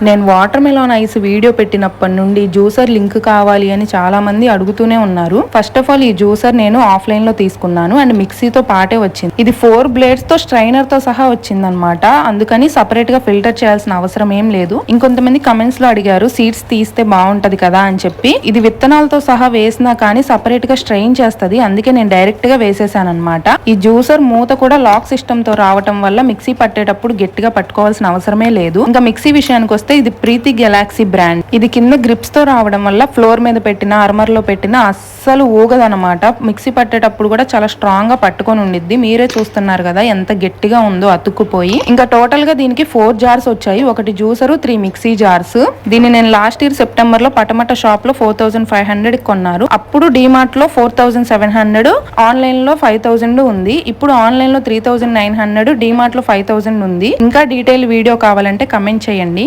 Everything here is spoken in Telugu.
నేను వాటర్ మెలాన్ ఐస్ వీడియో పెట్టినప్పటి నుండి జ్యూసర్ లింక్ కావాలి అని చాలా మంది అడుగుతూనే ఉన్నారు. ఫస్ట్ ఆఫ్ ఆల్ ఈ జ్యూసర్ నేను ఆఫ్లైన్ లో తీసుకున్నాను అండ్ మిక్సీతో పాటే వచ్చింది. ఇది 4 బ్లేడ్స్ తో స్ట్రైనర్ తో సహా వచ్చింది అనమాట. అందుకని సపరేట్ గా ఫిల్టర్ చేయాల్సిన అవసరం ఏం లేదు. ఇంకొంతమంది కమెంట్స్ లో అడిగారు సీడ్స్ తీస్తే బాగుంటది కదా అని చెప్పి. ఇది విత్తనాలతో సహా వేసినా కానీ సపరేట్ గా స్ట్రెయిన్ చేస్తది. అందుకే నేను డైరెక్ట్ గా వేసేసాను అనమాట. ఈ జ్యూసర్ మూత కూడా లాక్ సిస్టమ్ తో రావటం వల్ల మిక్సీ పట్టేటప్పుడు గట్టిగా పట్టుకోవాల్సిన అవసరమే లేదు. ఇంకా మిక్సీ విషయానికి వస్తే ఇది ప్రీతి గెలాక్సీ బ్రాండ్. ఇది కింద గ్రిప్స్ తో రావడం వల్ల ఫ్లోర్ మీద పెట్టినా అర్మర్ లో పెట్టినా అస్సలు ఊగదనమాట. మిక్సీ పట్టేటప్పుడు కూడా చాలా స్ట్రాంగ్ గా పట్టుకొని ఉండిద్ది. మీరే చూస్తున్నారు కదా ఎంత గట్టిగా ఉందో అతుక్కుపోయి. ఇంకా టోటల్ గా దీనికి 4 జార్స్ వచ్చాయి. ఒకటి జ్యూసర్ 3 మిక్సీ జార్స్. దీన్ని నేను లాస్ట్ ఇయర్ సెప్టెంబర్ లో పటమట షాప్ లో 4500 కొన్నారు. అప్పుడు డిమార్ట్ లో 4700, ఆన్లైన్ లో 5000 ఉంది. ఇప్పుడు ఆన్లైన్ లో 3900, డిమార్ట్ లో 5000 ఉంది. ఇంకా డీటెయిల్ వీడియో కావాలంటే కమెంట్ చేయండి.